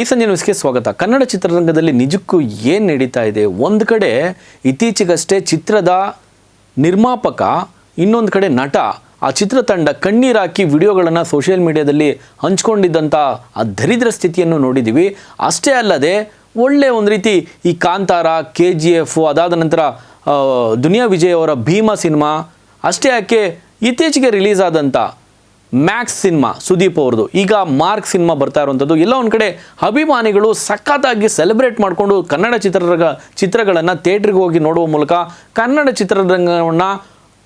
ಈ ಸಂಜೆ ನ್ಯೂಸ್ಗೆ ಸ್ವಾಗತ. ಕನ್ನಡ ಚಿತ್ರರಂಗದಲ್ಲಿ ನಿಜಕ್ಕೂ ಏನು ನಡೀತಾ ಇದೆ? ಒಂದು ಕಡೆ ಇತ್ತೀಚೆಗಷ್ಟೇ ಚಿತ್ರದ ನಿರ್ಮಾಪಕ, ಇನ್ನೊಂದು ಕಡೆ ನಟ, ಆ ಚಿತ್ರತಂಡ ಕಣ್ಣೀರಾಕಿ ವಿಡಿಯೋಗಳನ್ನು ಸೋಷಿಯಲ್ ಮೀಡಿಯಾದಲ್ಲಿ ಹಂಚ್ಕೊಂಡಿದ್ದಂಥ ಆ ದರಿದ್ರ ಸ್ಥಿತಿಯನ್ನು ನೋಡಿದ್ದೀವಿ. ಅಷ್ಟೇ ಅಲ್ಲದೆ ಒಳ್ಳೆ ಒಂದು ರೀತಿ ಈ ಕಾಂತಾರ, KGF, ಅದಾದ ನಂತರ ದುನಿಯಾ ವಿಜಯ್ ಅವರ ಭೀಮಾ ಸಿನಿಮಾ, ಅಷ್ಟೇ ಯಾಕೆ ಇತ್ತೀಚೆಗೆ ರಿಲೀಸ್ ಆದಂಥ ಮ್ಯಾಕ್ಸ್ ಸಿನಿಮಾ ಸುದೀಪ್ ಅವ್ರದ್ದು, ಈಗ ಮಾರ್ಕ್ ಸಿನಿಮಾ ಬರ್ತಾ ಇರುವಂಥದ್ದು, ಎಲ್ಲ ಒಂದು ಕಡೆ ಅಭಿಮಾನಿಗಳು ಸಖತ್ತಾಗಿ ಸೆಲೆಬ್ರೇಟ್ ಮಾಡಿಕೊಂಡು ಕನ್ನಡ ಚಿತ್ರಗಳನ್ನು ಥಿಯೇಟ್ರಿಗೆ ಹೋಗಿ ನೋಡುವ ಮೂಲಕ ಕನ್ನಡ ಚಿತ್ರರಂಗವನ್ನು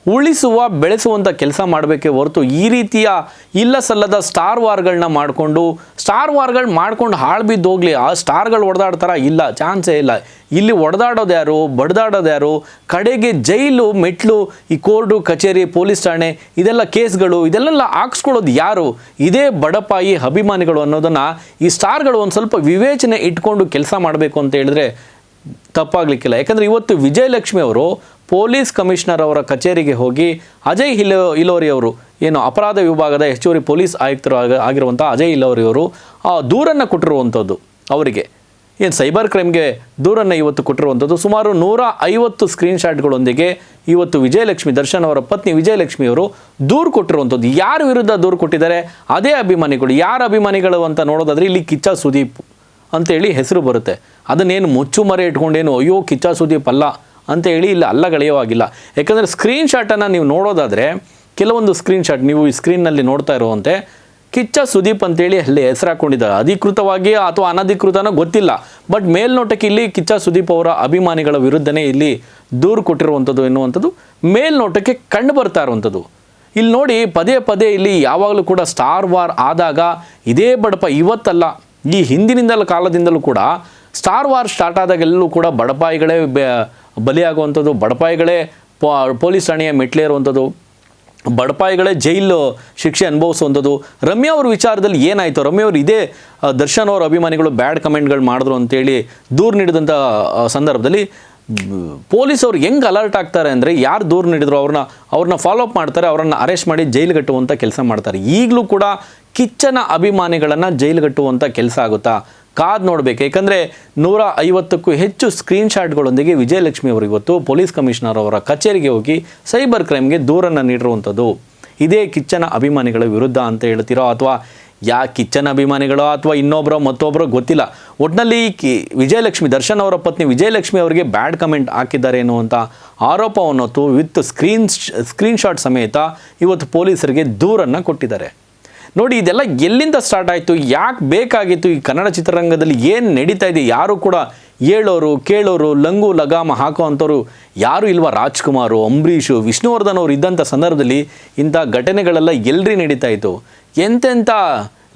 ಉಳಿಸುವ, ಬೆಳೆಸುವಂಥ ಕೆಲಸ ಮಾಡಬೇಕೇ ಹೊರತು ಈ ರೀತಿಯ ಇಲ್ಲ ಸಲ್ಲದ ಸ್ಟಾರ್ ವಾರ್ಗಳನ್ನ ಮಾಡ್ಕೊಂಡು ಹಾಳು ಬಿದ್ದು ಹೋಗಲಿ. ಆ ಸ್ಟಾರ್ಗಳು ಹೊಡೆದಾಡ್ತಾರ? ಇಲ್ಲ, ಚಾನ್ಸೇ ಇಲ್ಲ. ಇಲ್ಲಿ ಹೊಡೆದಾಡೋದು ಯಾರು, ಬಡ್ದಾಡೋದು ಯಾರು? ಕಡೆಗೆ ಜೈಲು, ಮೆಟ್ಲು, ಈ ಕೋರ್ಟು, ಕಚೇರಿ, ಪೊಲೀಸ್ ಠಾಣೆ, ಇದೆಲ್ಲ ಕೇಸ್ಗಳು, ಇದೆಲ್ಲ ಹಾಕ್ಸ್ಕೊಳ್ಳೋದು ಯಾರು? ಇದೇ ಬಡಪಾಯಿ ಅಭಿಮಾನಿಗಳು ಅನ್ನೋದನ್ನು ಈ ಸ್ಟಾರ್ಗಳು ಒಂದು ಸ್ವಲ್ಪ ವಿವೇಚನೆ ಇಟ್ಕೊಂಡು ಕೆಲಸ ಮಾಡಬೇಕು ಅಂತ ಹೇಳಿದ್ರೆ ತಪ್ಪಾಗಲಿಕ್ಕಿಲ್ಲ. ಯಾಕಂದರೆ ಇವತ್ತು ವಿಜಯಲಕ್ಷ್ಮಿ ಅವರು ಪೊಲೀಸ್ ಕಮಿಷನರ್ ಅವರ ಕಚೇರಿಗೆ ಹೋಗಿ ಅಜಯ್ ಹಿಲೋರಿ ಅವರು, ಏನು ಅಪರಾಧ ವಿಭಾಗದ ಹೆಚ್ಚುವರಿ ಪೊಲೀಸ್ ಆಯುಕ್ತರು ಆಗಿರುವಂಥ ಅಜಯ್ ಹಿಲೋರಿ ಅವರು ದೂರನ್ನು ಕೊಟ್ಟಿರುವಂಥದ್ದು, ಅವರಿಗೆ ಏನು ಸೈಬರ್ ಕ್ರೈಮ್ಗೆ ದೂರನ್ನು ಇವತ್ತು ಕೊಟ್ಟಿರುವಂಥದ್ದು. ಸುಮಾರು 150 ಸ್ಕ್ರೀನ್ಶಾಟ್ಗಳೊಂದಿಗೆ ಇವತ್ತು ವಿಜಯಲಕ್ಷ್ಮಿ, ದರ್ಶನ್ ಅವರ ಪತ್ನಿ ವಿಜಯಲಕ್ಷ್ಮಿಯವರು ದೂರು ಕೊಟ್ಟಿರುವಂಥದ್ದು. ಯಾರ ವಿರುದ್ಧ ದೂರು ಕೊಟ್ಟಿದ್ದಾರೆ? ಅದೇ ಅಭಿಮಾನಿಗಳು. ಯಾರ ಅಭಿಮಾನಿಗಳು ಅಂತ ನೋಡೋದಾದರೆ ಇಲ್ಲಿ ಕಿಚ್ಚ ಸುದೀಪ್ ಅಂತೇಳಿ ಹೆಸರು ಬರುತ್ತೆ. ಅದನ್ನೇನು ಮುಚ್ಚುಮರೆ ಇಟ್ಕೊಂಡೇನು ಅಯ್ಯೋ ಕಿಚ್ಚ ಸುದೀಪ್ ಅಲ್ಲ ಅಂತೇಳಿ ಇಲ್ಲಿ ಅಲ್ಲಗಳೆಯೋವಾಗಿಲ್ಲ. ಯಾಕಂದರೆ ಸ್ಕ್ರೀನ್ಶಾಟನ್ನು ನೀವು ನೋಡೋದಾದರೆ, ಕೆಲವೊಂದು ಸ್ಕ್ರೀನ್ಶಾಟ್ ನೀವು ಈ ಸ್ಕ್ರೀನ್ನಲ್ಲಿ ನೋಡ್ತಾ ಇರುವಂತೆ ಕಿಚ್ಚ ಸುದೀಪ್ ಅಂತೇಳಿ ಅಲ್ಲಿ ಹೆಸರು ಹಾಕ್ಕೊಂಡಿದ್ದಾರೆ. ಅಧಿಕೃತವಾಗಿ ಅಥವಾ ಅನಧಿಕೃತನೋ ಗೊತ್ತಿಲ್ಲ, ಬಟ್ ಮೇಲ್ನೋಟಕ್ಕೆ ಇಲ್ಲಿ ಕಿಚ್ಚ ಸುದೀಪ್ ಅವರ ಅಭಿಮಾನಿಗಳ ವಿರುದ್ಧನೇ ಇಲ್ಲಿ ದೂರು ಕೊಟ್ಟಿರುವಂಥದ್ದು ಎನ್ನುವಂಥದ್ದು ಮೇಲ್ನೋಟಕ್ಕೆ ಕಂಡು ಬರ್ತಾ ಇರುವಂಥದ್ದು. ಇಲ್ಲಿ ನೋಡಿ, ಪದೇ ಪದೇ ಇಲ್ಲಿ ಯಾವಾಗಲೂ ಕೂಡ ಸ್ಟಾರ್ ವಾರ್ ಆದಾಗ ಇದೇ ಬಡಪ, ಇವತ್ತಲ್ಲ, ಈ ಹಿಂದಿನಿಂದಲ ಕಾಲದಿಂದಲೂ ಕೂಡ ಸ್ಟಾರ್ ವಾರ್ ಸ್ಟಾರ್ಟ್ ಆದಾಗೆಲ್ಲೂ ಕೂಡ ಬಡಪಾಯಿಗಳೇ ಬಲಿಯಾಗುವಂಥದ್ದು, ಬಡಪಾಯಿಗಳೇ ಪೊಲೀಸ್ ಠಾಣೆಯ ಮೆಟ್ಲೇರುವಂಥದ್ದು, ಬಡಪಾಯಿಗಳೇ ಜೈಲು ಶಿಕ್ಷೆ ಅನುಭವಿಸುವಂಥದ್ದು. ರಮ್ಯಾ ಅವ್ರ ವಿಚಾರದಲ್ಲಿ ಏನಾಯಿತು? ರಮ್ಯಾ ಅವರು ಇದೇ ದರ್ಶನ್ ಅವರ ಅಭಿಮಾನಿಗಳು ಬ್ಯಾಡ್ ಕಮೆಂಟ್ಗಳು ಮಾಡಿದ್ರು ಅಂತೇಳಿ ದೂರು ನೀಡಿದಂಥ ಸಂದರ್ಭದಲ್ಲಿ ಪೊಲೀಸವ್ರು ಹೆಂಗೆ ಅಲರ್ಟ್ ಆಗ್ತಾರೆ ಅಂದರೆ, ಯಾರು ದೂರು ನೀಡಿದ್ರು ಅವ್ರನ್ನ ಫಾಲೋ ಅಪ್ ಮಾಡ್ತಾರೆ, ಅವರನ್ನು ಅರೆಸ್ಟ್ ಮಾಡಿ ಜೈಲುಗಟ್ಟುವಂಥ ಕೆಲಸ ಮಾಡ್ತಾರೆ. ಈಗಲೂ ಕೂಡ ಕಿಚ್ಚನ ಅಭಿಮಾನಿಗಳನ್ನು ಜೈಲುಗಟ್ಟುವಂಥ ಕೆಲಸ ಆಗುತ್ತಾ? ಕಾದು ನೋಡಬೇಕು. ಯಾಕಂದರೆ 150ಕ್ಕೂ ಹೆಚ್ಚು ಸ್ಕ್ರೀನ್ಶಾಟ್ಗಳೊಂದಿಗೆ ವಿಜಯಲಕ್ಷ್ಮಿ ಅವರು ಇವತ್ತು ಪೊಲೀಸ್ ಕಮಿಷನರ್ ಅವರ ಕಚೇರಿಗೆ ಹೋಗಿ ಸೈಬರ್ ಕ್ರೈಮ್ಗೆ ದೂರನ್ನು ನೀಡಿರುವಂಥದ್ದು. ಇದೇ ಕಿಚ್ಚನ ಅಭಿಮಾನಿಗಳ ವಿರುದ್ಧ ಅಂತ ಹೇಳ್ತಿರೋ, ಅಥವಾ ಕಿಚ್ಚನ ಅಭಿಮಾನಿಗಳೋ ಅಥವಾ ಮತ್ತೊಬ್ಬರೋ ಗೊತ್ತಿಲ್ಲ, ಒಟ್ಟಿನಲ್ಲಿ ವಿಜಯಲಕ್ಷ್ಮಿ, ದರ್ಶನ್ ಅವರ ಪತ್ನಿ ವಿಜಯಲಕ್ಷ್ಮಿ ಅವರಿಗೆ ಬ್ಯಾಡ್ ಕಮೆಂಟ್ ಹಾಕಿದ್ದಾರೆ ಎನ್ನುವಂಥ ಆರೋಪವನ್ನು ವಿತ್ ಸ್ಕ್ರೀನ್ಶಾಟ್ ಸಮೇತ ಇವತ್ತು ಪೊಲೀಸರಿಗೆ ದೂರನ್ನು ಕೊಟ್ಟಿದ್ದಾರೆ. ನೋಡಿ, ಇದೆಲ್ಲ ಎಲ್ಲಿಂದ ಸ್ಟಾರ್ಟ್ ಆಯಿತು? ಯಾಕೆ ಬೇಕಾಗಿತ್ತು? ಈ ಕನ್ನಡ ಚಿತ್ರರಂಗದಲ್ಲಿ ಏನು ನಡೀತಾ ಇದೆ? ಯಾರು ಕೂಡ ಹೇಳೋರು, ಕೇಳೋರು, ಲಂಗು ಲಗಾಮ ಹಾಕೋ ಅಂಥವ್ರು ಯಾರೂ ಇಲ್ವಾ? ರಾಜ್ಕುಮಾರು, ಅಂಬರೀಷು, ವಿಷ್ಣುವರ್ಧನ್ ಅವರು ಇದ್ದಂಥ ಸಂದರ್ಭದಲ್ಲಿ ಇಂಥ ಘಟನೆಗಳೆಲ್ಲ ಎಲ್ರಿ ನಡೀತಾ ಇತ್ತು. ಎಂತೆಂಥ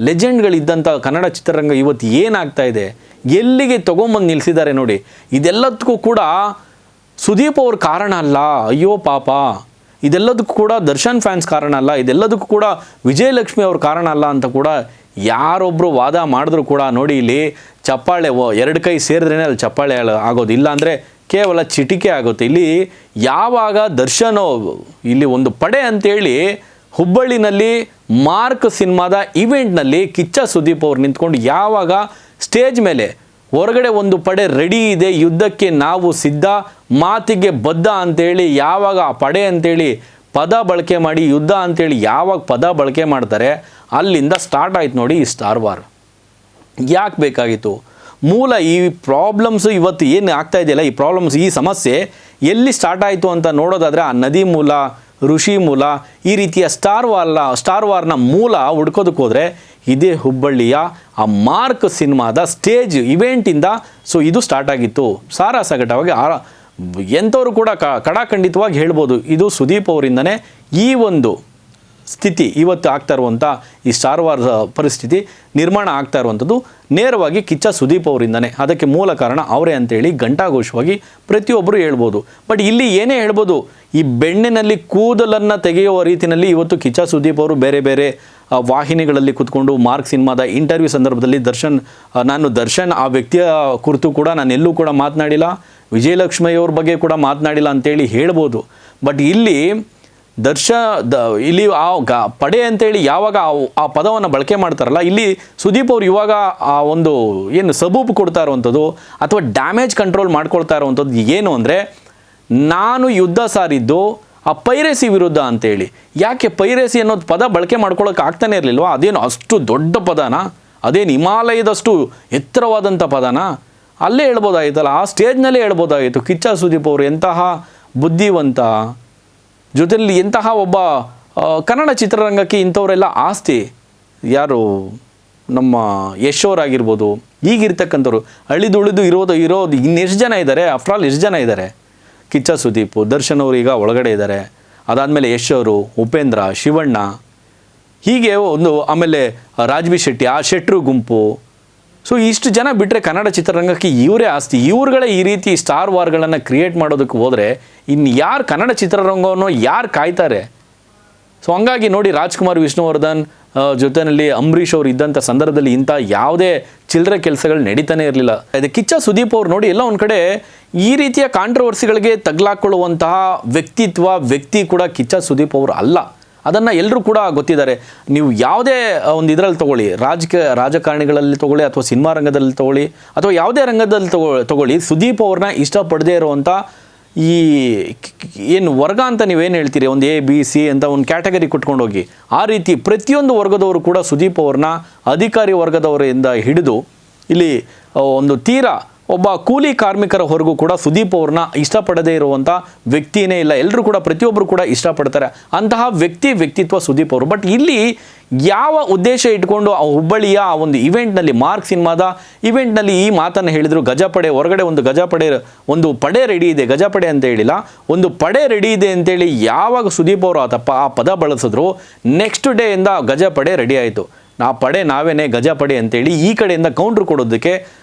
ಲೆಜೆಂಡ್ಗಳಿದ್ದಂಥ ಕನ್ನಡ ಚಿತ್ರರಂಗ ಇವತ್ತು ಏನಾಗ್ತಾ ಇದೆ, ಎಲ್ಲಿಗೆ ತೊಗೊಂಬಂದು ನಿಲ್ಲಿಸಿದ್ದಾರೆ ನೋಡಿ. ಇದೆಲ್ಲದಕ್ಕೂ ಕೂಡ ಸುದೀಪ್ ಅವ್ರ ಕಾರಣ ಅಲ್ಲ, ಅಯ್ಯೋ ಪಾಪ. ಇದೆಲ್ಲದಕ್ಕೂ ಕೂಡ ದರ್ಶನ್ ಫ್ಯಾನ್ಸ್ ಕಾರಣ ಅಲ್ಲ, ಇದೆಲ್ಲದಕ್ಕೂ ಕೂಡ ವಿಜಯಲಕ್ಷ್ಮಿ ಅವ್ರ ಕಾರಣ ಅಲ್ಲ ಅಂತ ಕೂಡ ಯಾರೊಬ್ಬರು ವಾದ ಮಾಡಿದ್ರು ಕೂಡ ನೋಡಿ, ಇಲ್ಲಿ ಚಪ್ಪಾಳೆ 2 ಕೈ ಸೇರಿದ್ರೇ ಅಲ್ಲಿ ಚಪ್ಪಾಳೆ ಆಗೋದು, ಇಲ್ಲಾಂದರೆ ಕೇವಲ ಚಿಟಿಕೆ ಆಗುತ್ತೆ. ಇಲ್ಲಿ ಯಾವಾಗ ದರ್ಶನ್ ಇಲ್ಲಿ ಒಂದು ಪಡೆ ಅಂತೇಳಿ ಹುಬ್ಬಳ್ಳಿನಲ್ಲಿ ಮಾರ್ಕ್ ಸಿನಿಮಾದ ಇವೆಂಟ್ನಲ್ಲಿ ಕಿಚ್ಚ ಸುದೀಪ್ ಅವ್ರು ನಿಂತ್ಕೊಂಡು ಯಾವಾಗ ಸ್ಟೇಜ್ ಮೇಲೆ ಹೊರಗಡೆ ಒಂದು ಪಡೆ ರೆಡಿ ಇದೆ, ಯುದ್ಧಕ್ಕೆ ನಾವು ಸಿದ್ಧ, ಮಾತಿಗೆ ಬದ್ಧ ಅಂತೇಳಿ ಯಾವಾಗ ಆ ಪಡೆ ಅಂತೇಳಿ ಪದ ಬಳಕೆ ಮಾಡಿ ಯುದ್ಧ ಅಂತೇಳಿ ಯಾವಾಗ ಪದ ಬಳಕೆ ಮಾಡ್ತಾರೆ, ಅಲ್ಲಿಂದ ಸ್ಟಾರ್ಟ್ ಆಯ್ತು ನೋಡಿ ಈ ಸ್ಟಾರ್ ವಾರ್. ಯಾಕೆ ಬೇಕಾಗಿತ್ತು? ಮೂಲ ಈ ಪ್ರಾಬ್ಲಮ್ಸು ಇವತ್ತು ಏನು ಆಗ್ತಾ ಇದೆಯಲ್ಲ, ಈ ಪ್ರಾಬ್ಲಮ್ಸ್, ಈ ಸಮಸ್ಯೆ ಎಲ್ಲಿ ಸ್ಟಾರ್ಟ್ ಆಯಿತು ಅಂತ ನೋಡೋದಾದರೆ, ಆ ನದಿ ಮೂಲ, ಋಷಿ ಮೂಲ, ಈ ರೀತಿಯ ಸ್ಟಾರ್ ವಾರ್ನ ಮೂಲ ಹುಡ್ಕೋದಕ್ಕೆ ಹೋದರೆ ಇದೇ ಹುಬ್ಬಳ್ಳಿಯ ಆ ಮಾರ್ಕ್ ಸಿನಿಮಾದ ಸ್ಟೇಜ್ ಇವೆಂಟಿಂದ ಇದು ಸ್ಟಾರ್ಟ್ ಆಗಿತ್ತು. ಸಾರಾಸಗಟವಾಗಿ ಎಂಥವರು ಕೂಡ ಕಡಾಖಂಡಿತವಾಗಿ ಹೇಳ್ಬೋದು, ಇದು ಸುದೀಪ್ ಅವರಿಂದನೇ ಈ ಒಂದು ಸ್ಥಿತಿ ಇವತ್ತು ಆಗ್ತಾ ಇರುವಂಥ ಈ ಸ್ಟಾರ್ ವಾರ್ ಪರಿಸ್ಥಿತಿ ನಿರ್ಮಾಣ ಆಗ್ತಾ ಇರುವಂಥದ್ದು ನೇರವಾಗಿ ಕಿಚ್ಚ ಸುದೀಪ್ ಅವರಿಂದನೇ. ಅದಕ್ಕೆ ಮೂಲ ಕಾರಣ ಅವರೇ ಅಂತೇಳಿ ಘಂಟಾಘೋಷವಾಗಿ ಪ್ರತಿಯೊಬ್ಬರು ಹೇಳ್ಬೋದು. ಬಟ್ ಇಲ್ಲಿ ಏನೇ ಹೇಳ್ಬೋದು, ಈ ಬೆಣ್ಣಿನಲ್ಲಿ ಕೂದಲನ್ನು ತೆಗೆಯುವ ರೀತಿಯಲ್ಲಿ ಇವತ್ತು ಕಿಚ್ಚ ಸುದೀಪ್ ಅವರು ಬೇರೆ ಬೇರೆ ವಾಹಿನಿಗಳಲ್ಲಿ ಕೂತ್ಕೊಂಡು ಮಾರ್ಕ್ ಸಿನಿಮಾದ ಇಂಟರ್ವ್ಯೂ ಸಂದರ್ಭದಲ್ಲಿ ನಾನು ದರ್ಶನ್ ಆ ವ್ಯಕ್ತಿಯ ಕುರಿತು ಕೂಡ ನಾನು ಎಲ್ಲೂ ಕೂಡ ಮಾತನಾಡಿಲ್ಲ, ವಿಜಯಲಕ್ಷ್ಮಿಯವ್ರ ಬಗ್ಗೆ ಕೂಡ ಮಾತನಾಡಿಲ್ಲ ಅಂತೇಳಿ ಹೇಳ್ಬೋದು. ಬಟ್ ಇಲ್ಲಿ ಇಲ್ಲಿ ಪಡೆ ಅಂತೇಳಿ ಯಾವಾಗ ಆ ಪದವನ್ನು ಬಳಕೆ ಮಾಡ್ತಾರಲ್ಲ, ಇಲ್ಲಿ ಸುದೀಪ್ ಅವರು ಇವಾಗ ಆ ಒಂದು ಏನು ಸಬೂಬು ಕೊಡ್ತಾ ಇರುವಂಥದ್ದು ಅಥವಾ ಡ್ಯಾಮೇಜ್ ಕಂಟ್ರೋಲ್ ಮಾಡ್ಕೊಳ್ತಾ ಇರುವಂಥದ್ದು ಏನು ಅಂದರೆ, ನಾನು ಯುದ್ಧ ಸಾರಿದ್ದು ಆ ಪೈರೇಸಿ ವಿರುದ್ಧ ಅಂತೇಳಿ. ಯಾಕೆ ಪೈರೇಸಿ ಅನ್ನೋದು ಪದ ಬಳಕೆ ಮಾಡ್ಕೊಳ್ಳೋಕೆ ಆಗ್ತಾನೆ ಇರಲಿಲ್ವಾ? ಅದೇನು ಅಷ್ಟು ದೊಡ್ಡ ಪದನ? ಅದೇನು ಹಿಮಾಲಯದಷ್ಟು ಎತ್ತರವಾದಂಥ ಪದನ? ಅಲ್ಲೇ ಹೇಳ್ಬೋದಾಗಿತ್ತಲ್ಲ, ಆ ಸ್ಟೇಜ್ನಲ್ಲೇ ಹೇಳ್ಬೋದಾಗಿತ್ತು. ಕಿಚ್ಚ ಸುದೀಪ್ ಅವರು ಎಂತಹ ಬುದ್ಧಿವಂತ, ಜೊತೆಯಲ್ಲಿ ಎಂತಹ ಒಬ್ಬ ಕನ್ನಡ ಚಿತ್ರರಂಗಕ್ಕೆ ಇಂಥವರೆಲ್ಲ ಆಸ್ತಿ. ಯಾರು ನಮ್ಮ ಯಶ್ ಅವರಾಗಿರ್ಬೋದು, ಈಗಿರ್ತಕ್ಕಂಥವ್ರು ಅಳಿದುಳಿದು ಇರೋದು ಇನ್ನೆಷ್ಟು ಜನ ಇದ್ದಾರೆ? ಆಫ್ಟರ್ ಆಲ್ ಎಷ್ಟು ಜನ ಇದ್ದಾರೆ? ಕಿಚ್ಚ ಸುದೀಪ್, ದರ್ಶನ್ ಅವರು ಈಗ ಒಳಗಡೆ ಇದ್ದಾರೆ. ಅದಾದಮೇಲೆ ಯಶ್ ಅವರು, ಉಪೇಂದ್ರ, ಶಿವಣ್ಣ, ಹೀಗೆ ಆಮೇಲೆ ರಾಜ್ವಿ ಶೆಟ್ಟಿ, ಆ ಶೆಟ್ರು ಗುಂಪು. ಸೊ ಇಷ್ಟು ಜನ ಬಿಟ್ಟರೆ ಕನ್ನಡ ಚಿತ್ರರಂಗಕ್ಕೆ ಇವರೇ ಆಸ್ತಿ. ಇವ್ರುಗಳೇ ಈ ರೀತಿ ಸ್ಟಾರ್ ವಾರ್ಗಳನ್ನು ಕ್ರಿಯೇಟ್ ಮಾಡೋದಕ್ಕೆ ಹೋದರೆ ಇನ್ನು ಯಾರು ಕನ್ನಡ ಚಿತ್ರರಂಗವನ್ನು ಯಾರು ಕಾಯ್ತಾರೆ? ಸೊ ಹಂಗಾಗಿ ನೋಡಿ, ರಾಜ್ಕುಮಾರ್, ವಿಷ್ಣುವರ್ಧನ್ ಜೊತೆಯಲ್ಲಿ ಅಂಬರೀಷ್ ಅವರು ಇದ್ದಂಥ ಸಂದರ್ಭದಲ್ಲಿ ಇಂಥ ಯಾವುದೇ ಚಿಲ್ಲರೆ ಕೆಲಸಗಳು ನಡೀತಾನೆ ಇರಲಿಲ್ಲ. ಅದು ಕಿಚ್ಚ ಸುದೀಪ್ ಅವರು ನೋಡಿ, ಎಲ್ಲ ಒಂದು ಕಡೆ ಈ ರೀತಿಯ ಕಾಂಟ್ರವರ್ಸಿಗಳಿಗೆ ತಗ್ಲಾಕೊಳ್ಳುವಂತಹ ವ್ಯಕ್ತಿ ಕೂಡ ಕಿಚ್ಚ ಸುದೀಪ್ ಅವರು ಅಲ್ಲ. ಅದನ್ನು ಎಲ್ಲರೂ ಕೂಡ ಗೊತ್ತಿದ್ದಾರೆ. ನೀವು ಯಾವುದೇ ಒಂದು ಇದರಲ್ಲಿ ತೊಗೊಳ್ಳಿ, ರಾಜಕಾರಣಿಗಳಲ್ಲಿ ತೊಗೊಳ್ಳಿ ಅಥವಾ ಸಿನಿಮಾ ರಂಗದಲ್ಲಿ ತೊಗೊಳ್ಳಿ ಅಥವಾ ಯಾವುದೇ ರಂಗದಲ್ಲಿ ತೊಗೊಳ್ಳಿ, ಸುದೀಪ್ ಅವ್ರನ್ನ ಇಷ್ಟಪಡದೇ ಇರುವಂಥ ಈ ಏನು ವರ್ಗ ಅಂತ ನೀವೇನು ಹೇಳ್ತೀರಿ, ಒಂದು ABC ಅಂತ ಒಂದು ಕ್ಯಾಟಗರಿ ಕೊಟ್ಕೊಂಡು ಹೋಗಿ, ಆ ರೀತಿ ಪ್ರತಿಯೊಂದು ವರ್ಗದವರು ಕೂಡ ಸುದೀಪ್ ಅವ್ರನ್ನ ಅಧಿಕಾರಿ ವರ್ಗದವರಿಂದ ಹಿಡಿದು ಇಲ್ಲಿ ಒಂದು ತೀರಾ ಒಬ್ಬ ಕೂಲಿ ಕಾರ್ಮಿಕರ ಹೊರಗೂ ಕೂಡ ಸುದೀಪ್ ಅವ್ರನ್ನ ಇಷ್ಟಪಡದೇ ಇರುವಂಥ ವ್ಯಕ್ತಿಯೇ ಇಲ್ಲ. ಎಲ್ಲರೂ ಕೂಡ, ಪ್ರತಿಯೊಬ್ಬರು ಕೂಡ ಇಷ್ಟಪಡ್ತಾರೆ ಅಂತಹ ವ್ಯಕ್ತಿತ್ವ ಸುದೀಪ್ ಅವರು. ಬಟ್ ಇಲ್ಲಿ ಯಾವ ಉದ್ದೇಶ ಇಟ್ಕೊಂಡು ಆ ಹುಬ್ಬಳ್ಳಿಯ ಆ ಒಂದು ಇವೆಂಟ್ನಲ್ಲಿ, ಮಾರ್ಕ್ ಸಿನಿಮಾದ ಇವೆಂಟ್ನಲ್ಲಿ ಈ ಮಾತನ್ನು ಹೇಳಿದರು. ಗಜಪಡೆ ಹೊರಗಡೆ ಒಂದು ಪಡೆ ರೆಡಿ ಇದೆ, ಗಜಪಡೆ ಅಂತ ಹೇಳಿಲ್ಲ, ಒಂದು ಪಡೆ ರೆಡಿ ಇದೆ ಅಂತೇಳಿ ಯಾವಾಗ ಸುದೀಪ್ ಅವರು ಆ ಪದ ಬಳಸಿದ್ರು, ನೆಕ್ಸ್ಟ್ ಡೇಯಿಂದ ಗಜಪಡೆ ರೆಡಿ ಆಯಿತು. ಆ ಪಡೆ ನಾವೇನೇ ಗಜಪಡೆ ಅಂತೇಳಿ ಈ ಕಡೆಯಿಂದ ಕೌಂಟ್ರ್ ಕೊಡೋದಕ್ಕೆ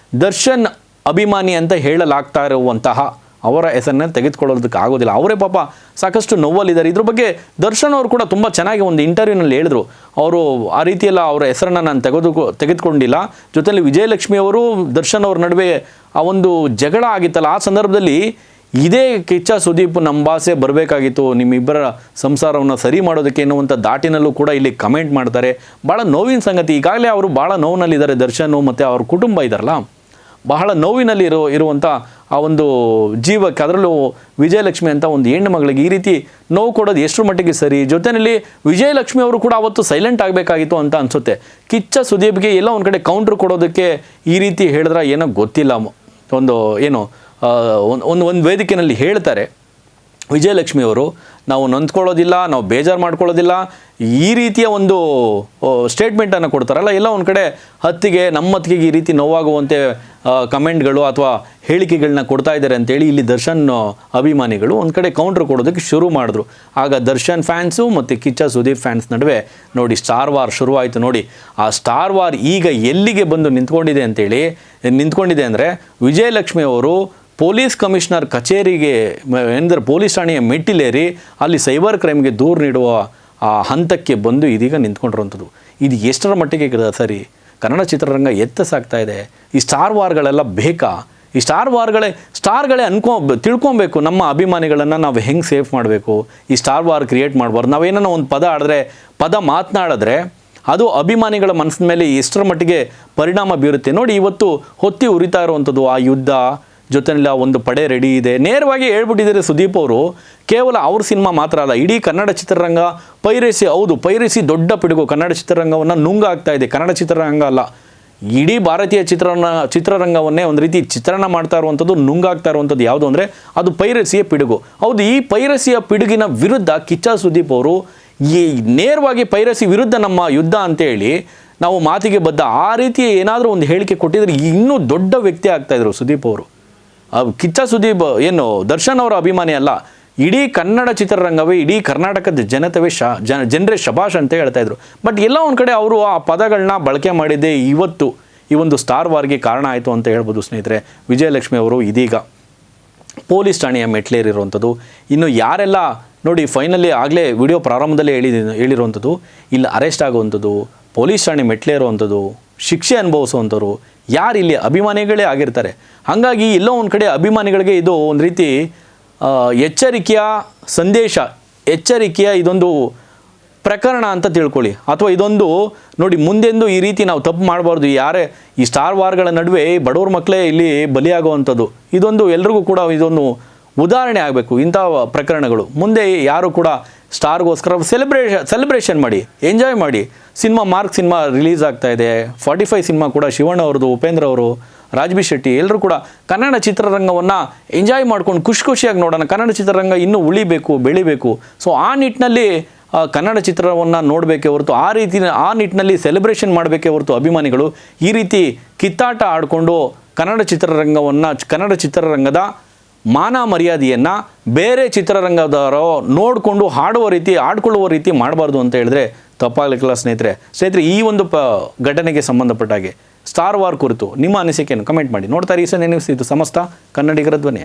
ದರ್ಶನ್ ಅಭಿಮಾನಿ ಅಂತ ಹೇಳಲಾಗ್ತಾ ಇರುವಂತಹ ಅವರ ಹೆಸರನ್ನ ತೆಗೆದುಕೊಳ್ಳೋದಕ್ಕೆ ಆಗೋದಿಲ್ಲ. ಅವರೇ ಪಾಪ ಸಾಕಷ್ಟು ನೋವಲ್ಲಿದ್ದಾರೆ. ಇದ್ರ ಬಗ್ಗೆ ದರ್ಶನ್ ಅವರು ಕೂಡ ತುಂಬ ಚೆನ್ನಾಗಿ ಒಂದು ಇಂಟರ್ವ್ಯೂನಲ್ಲಿ ಹೇಳಿದ್ರು. ಅವರು ಆ ರೀತಿಯೆಲ್ಲ ಅವರ ಹೆಸರನ್ನು ನಾನು ತೆಗೆದುಕೊಂಡಿಲ್ಲ. ಜೊತೆಯಲ್ಲಿ ವಿಜಯಲಕ್ಷ್ಮಿ ಅವರು ದರ್ಶನ್ ಅವ್ರ ನಡುವೆ ಆ ಒಂದು ಜಗಳ ಆಗಿತ್ತಲ್ಲ, ಆ ಸಂದರ್ಭದಲ್ಲಿ ಇದೇ ಕಿಚ್ಚ ಸುದೀಪ್ ನಮ್ಮ ಭಾಷೆ ಬರಬೇಕಾಗಿತ್ತು, ನಿಮ್ಮಿಬ್ಬರ ಸಂಸಾರವನ್ನು ಸರಿ ಮಾಡೋದಕ್ಕೆ ಎನ್ನುವಂಥ ದಾಟಿನಲ್ಲೂ ಕೂಡ ಇಲ್ಲಿ ಕಮೆಂಟ್ ಮಾಡ್ತಾರೆ. ಭಾಳ ನೋವಿನ ಸಂಗತಿ. ಈಗಾಗಲೇ ಅವರು ಭಾಳ ನೋವಿನಲ್ಲಿದ್ದಾರೆ. ದರ್ಶನ್ ಮತ್ತು ಅವ್ರ ಕುಟುಂಬ ಇದ್ದಾರಲ್ಲ, ಬಹಳ ನೋವಿನಲ್ಲಿ ಇರುವಂಥ ಆ ಒಂದು ಜೀವಕ್ಕೆ, ಅದರಲ್ಲೂ ವಿಜಯಲಕ್ಷ್ಮಿ ಅಂತ ಒಂದು ಹೆಣ್ಣು ಮಗಳಿಗೆ ಈ ರೀತಿ ನೋವು ಕೊಡೋದು ಎಷ್ಟರ ಮಟ್ಟಿಗೆ ಸರಿ? ಜೊತೆಯಲ್ಲಿ ವಿಜಯಲಕ್ಷ್ಮಿ ಅವರು ಕೂಡ ಅವತ್ತು ಸೈಲೆಂಟ್ ಆಗಬೇಕಾಗಿತ್ತು ಅಂತ ಅನಿಸುತ್ತೆ. ಕಿಚ್ಚ ಸುದೀಪ್ಗೆ ಎಲ್ಲ ಒಂದು ಕಡೆ ಕೌಂಟ್ರ್ ಕೊಡೋದಕ್ಕೆ ಈ ರೀತಿ ಹೇಳಿದ್ರೆ ಏನೋ ಗೊತ್ತಿಲ್ಲ. ಒಂದು ವೇದಿಕೆಯಲ್ಲಿ ಹೇಳ್ತಾರೆ ವಿಜಯಲಕ್ಷ್ಮಿ ಅವರು, ನಾವು ನೊಂದ್ಕೊಳ್ಳೋದಿಲ್ಲ, ನಾವು ಬೇಜಾರು ಮಾಡ್ಕೊಳ್ಳೋದಿಲ್ಲ, ಈ ರೀತಿಯ ಒಂದು ಸ್ಟೇಟ್ಮೆಂಟನ್ನು ಕೊಡ್ತಾರಲ್ಲ, ಎಲ್ಲ ಒಂದು ಕಡೆ ನಮ್ಮತ್ತಿಗೆ ಈ ರೀತಿ ನೋವಾಗುವಂತೆ ಕಮೆಂಟ್ಗಳು ಅಥವಾ ಹೇಳಿಕೆಗಳನ್ನ ಕೊಡ್ತಾ ಇದ್ದಾರೆ ಅಂತೇಳಿ ಇಲ್ಲಿ ದರ್ಶನ್ ಅಭಿಮಾನಿಗಳು ಒಂದು ಕಡೆ ಕೌಂಟ್ರ್ ಕೊಡೋದಕ್ಕೆ ಶುರು ಮಾಡಿದ್ರು. ಆಗ ದರ್ಶನ್ ಫ್ಯಾನ್ಸು ಮತ್ತು ಕಿಚ್ಚ ಸುದೀಪ್ ಫ್ಯಾನ್ಸ್ ನಡುವೆ ನೋಡಿ ಸ್ಟಾರ್ ವಾರ್ ಶುರುವಾಯಿತು. ನೋಡಿ ಆ ಸ್ಟಾರ್ ವಾರ್ ಈಗ ಎಲ್ಲಿಗೆ ಬಂದು ನಿಂತ್ಕೊಂಡಿದೆ ಅಂದರೆ, ವಿಜಯಲಕ್ಷ್ಮಿ ಅವರು ಪೊಲೀಸ್ ಕಮಿಷನರ್ ಕಚೇರಿಗೆ ಪೊಲೀಸ್ ಠಾಣೆಯ ಮೆಟ್ಟಿಲೇರಿ ಅಲ್ಲಿ ಸೈಬರ್ ಕ್ರೈಮ್ಗೆ ದೂರು ನೀಡುವ ಆ ಹಂತಕ್ಕೆ ಬಂದು ಇದೀಗ ನಿಂತ್ಕೊಂಡಿರುವಂಥದ್ದು. ಇದು ಎಷ್ಟರ ಮಟ್ಟಿಗೆ ಸರಿ? ಕನ್ನಡ ಚಿತ್ರರಂಗ ಸಾಗ್ತಾ ಇದೆ. ಈ ಸ್ಟಾರ್ ವಾರ್ಗಳೆಲ್ಲ ಬೇಕಾ? ಈ ಸ್ಟಾರ್ಗಳೇ ತಿಳ್ಕೊಬೇಕು ನಮ್ಮ ಅಭಿಮಾನಿಗಳನ್ನು ನಾವು ಹೆಂಗೆ ಸೇಫ್ ಮಾಡಬೇಕು. ಈ ಸ್ಟಾರ್ ವಾರ್ ಕ್ರಿಯೇಟ್ ಮಾಡಬಾರ್ದು. ನಾವೇನೋ ಒಂದು ಪದ ಮಾತನಾಡಿದ್ರೆ ಅದು ಅಭಿಮಾನಿಗಳ ಮನಸ್ಸಿನ ಮೇಲೆ ಎಷ್ಟರ ಮಟ್ಟಿಗೆ ಪರಿಣಾಮ ಬೀರುತ್ತೆ. ನೋಡಿ, ಇವತ್ತು ಹೊತ್ತಿ ಉರಿತಾ ಇರುವಂಥದ್ದು ಆ ಯುದ್ಧ, ಜೊತೆಲ್ಲ ಒಂದು ಪಡೆ ರೆಡಿ ಇದೆ, ನೇರವಾಗಿ ಹೇಳ್ಬಿಟ್ಟಿದ್ದಾರೆ ಸುದೀಪ್ ಅವರು. ಕೇವಲ ಅವ್ರ ಸಿನಿಮಾ ಮಾತ್ರ ಅಲ್ಲ, ಇಡೀ ಕನ್ನಡ ಚಿತ್ರರಂಗ ಪೈರೇಸಿ ದೊಡ್ಡ ಪಿಡುಗು. ಕನ್ನಡ ಚಿತ್ರರಂಗವನ್ನು ನುಂಗಾಗ್ತಾ ಇದೆ. ಕನ್ನಡ ಚಿತ್ರರಂಗ ಅಲ್ಲ, ಇಡೀ ಭಾರತೀಯ ಚಿತ್ರರಂಗವನ್ನೇ ಒಂದು ರೀತಿ ಚಿತ್ರಣ ಮಾಡ್ತಾ ಇರುವಂಥದ್ದು, ನುಂಗಾಗ್ತಾ ಇರುವಂಥದ್ದು ಯಾವುದು ಅಂದರೆ ಅದು ಪೈರೇಸಿಯ ಪಿಡುಗು. ಹೌದು, ಈ ಪೈರೇಸಿಯ ಪಿಡುಗಿನ ವಿರುದ್ಧ ಕಿಚ್ಚ ಸುದೀಪ್ ಅವರು ನೇರವಾಗಿ ಪೈರೇಸಿ ವಿರುದ್ಧ ನಮ್ಮ ಯುದ್ಧ ಅಂತೇಳಿ ನಾವು ಮಾತಿಗೆ ಬದ್ಧ, ಆ ರೀತಿ ಏನಾದರೂ ಒಂದು ಹೇಳಿಕೆ ಕೊಟ್ಟಿದ್ರೆ ಇನ್ನೂ ದೊಡ್ಡ ವ್ಯಕ್ತಿ ಆಗ್ತಾಯಿದ್ರು ಸುದೀಪ್ ಅವರು. ಕಿಚ್ಚ ಸುದೀಪ್ ದರ್ಶನ್ ಅವರ ಅಭಿಮಾನಿ ಅಲ್ಲ, ಇಡೀ ಕನ್ನಡ ಚಿತ್ರರಂಗವೇ, ಇಡೀ ಕರ್ನಾಟಕದ ಜನರೇ ಶಬಾಷ್ ಅಂತ ಹೇಳ್ತಾಯಿದ್ರು. ಬಟ್ ಎಲ್ಲ ಒಂದು ಕಡೆ ಅವರು ಆ ಪದಗಳನ್ನ ಬಳಕೆ ಮಾಡಿದ್ದೇ ಇವತ್ತು ಈ ಒಂದು ಸ್ಟಾರ್ ವಾರ್ಗೆ ಕಾರಣ ಆಯಿತು ಅಂತ ಹೇಳ್ಬೋದು ಸ್ನೇಹಿತರೆ. ವಿಜಯಲಕ್ಷ್ಮಿ ಅವರು ಇದೀಗ ಪೊಲೀಸ್ ಠಾಣೆಯ ಮೆಟ್ಲೇರಿರುವಂಥದ್ದು. ಇನ್ನು ಯಾರೆಲ್ಲ ನೋಡಿ, ಫೈನಲಿ ಆಗಲೇ ವಿಡಿಯೋ ಪ್ರಾರಂಭದಲ್ಲೇ ಹೇಳಿರುವಂಥದ್ದು, ಇಲ್ಲಿ ಅರೆಸ್ಟ್ ಆಗುವಂಥದ್ದು, ಪೊಲೀಸ್ ಠಾಣೆ ಮೆಟ್ಲೇರುವಂಥದ್ದು, ಶಿಕ್ಷೆ ಅನುಭವಿಸುವಂಥವ್ರು ಯಾರು ಇಲ್ಲಿ ಅಭಿಮಾನಿಗಳೇ ಆಗಿರ್ತಾರೆ. ಹಾಗಾಗಿ ಎಲ್ಲೋ ಒಂದು ಕಡೆ ಅಭಿಮಾನಿಗಳಿಗೆ ಇದು ಒಂದು ರೀತಿ ಎಚ್ಚರಿಕೆಯ ಸಂದೇಶ. ಎಚ್ಚರಿಕೆಯ ಇದೊಂದು ಪ್ರಕರಣ ಅಂತ ತಿಳ್ಕೊಳ್ಳಿ. ಅಥವಾ ಇದೊಂದು ನೋಡಿ, ಮುಂದೆಂದು ಈ ರೀತಿ ನಾವು ತಪ್ಪು ಮಾಡಬಾರ್ದು. ಯಾರೇ ಈ ಸ್ಟಾರ್ ವಾರ್ಗಳ ನಡುವೆ ಬಡವ್ರ ಮಕ್ಕಳೇ ಇಲ್ಲಿ ಬಲಿಯಾಗುವಂಥದ್ದು, ಇದೊಂದು ಎಲ್ರಿಗೂ ಕೂಡ ಇದೊಂದು ಉದಾಹರಣೆ ಆಗಬೇಕು. ಇಂಥ ಪ್ರಕರಣಗಳು ಮುಂದೆ ಯಾರು ಕೂಡ ಸ್ಟಾರ್ಗೋಸ್ಕರ ಸೆಲೆಬ್ರೇಷನ್ ಮಾಡಿ, ಎಂಜಾಯ್ ಮಾಡಿ. ಮಾರ್ಕ್ ಸಿನಿಮಾ ರಿಲೀಸ್ ಆಗ್ತಾ ಇದೆ, 45 ಸಿನಿಮಾ ಕೂಡ ಶಿವಣ್ಣ ಅವ್ರದ್ದು, ಉಪೇಂದ್ರ ಅವರು, ರಾಜ್ಬಿ ಶೆಟ್ಟಿ ಎಲ್ಲರೂ ಕೂಡ ಕನ್ನಡ ಚಿತ್ರರಂಗವನ್ನು ಎಂಜಾಯ್ ಮಾಡ್ಕೊಂಡು ಖುಷಿಯಾಗಿ ನೋಡೋಣ. ಕನ್ನಡ ಚಿತ್ರರಂಗ ಇನ್ನೂ ಉಳಿಬೇಕು, ಬೆಳಿಬೇಕು. ಸೊ ಆ ನಿಟ್ಟಿನಲ್ಲಿ ಕನ್ನಡ ಚಿತ್ರವನ್ನು ನೋಡಬೇಕೇ ಹೊರತು ಆ ನಿಟ್ಟಿನಲ್ಲಿ ಸೆಲೆಬ್ರೇಷನ್ ಮಾಡಬೇಕೇ ಹೊರತು ಅಭಿಮಾನಿಗಳು ಈ ರೀತಿ ಕಿತ್ತಾಟ ಆಡಿಕೊಂಡು ಕನ್ನಡ ಚಿತ್ರರಂಗದ ಮಾನ ಮರ್ಯಾದೆಯನ್ನು ಬೇರೆ ಚಿತ್ರರಂಗದವರು ನೋಡಿಕೊಂಡು ಆಡ್ಕೊಳ್ಳುವ ರೀತಿ ಮಾಡಬಾರ್ದು ಅಂತ ಹೇಳಿದ್ರೆ ತಪ್ಪಾಗಲಿಕ್ಕಿಲ್ಲ ಸ್ನೇಹಿತರೆ. ಈ ಒಂದು ಘಟನೆಗೆ ಸಂಬಂಧಪಟ್ಟ ಹಾಗೆ ಸ್ಟಾರ್ ವಾರ್ ಕುರಿತು ನಿಮ್ಮ ಅನಿಸಿಕೆಯನ್ನು ಕಮೆಂಟ್ ಮಾಡಿ. ನೋಡ್ತಾ ಇರಿ ನ್ಯೂಸ್, ಇದು ಸಮಸ್ತ ಕನ್ನಡಿಗರ ಧ್ವನಿ.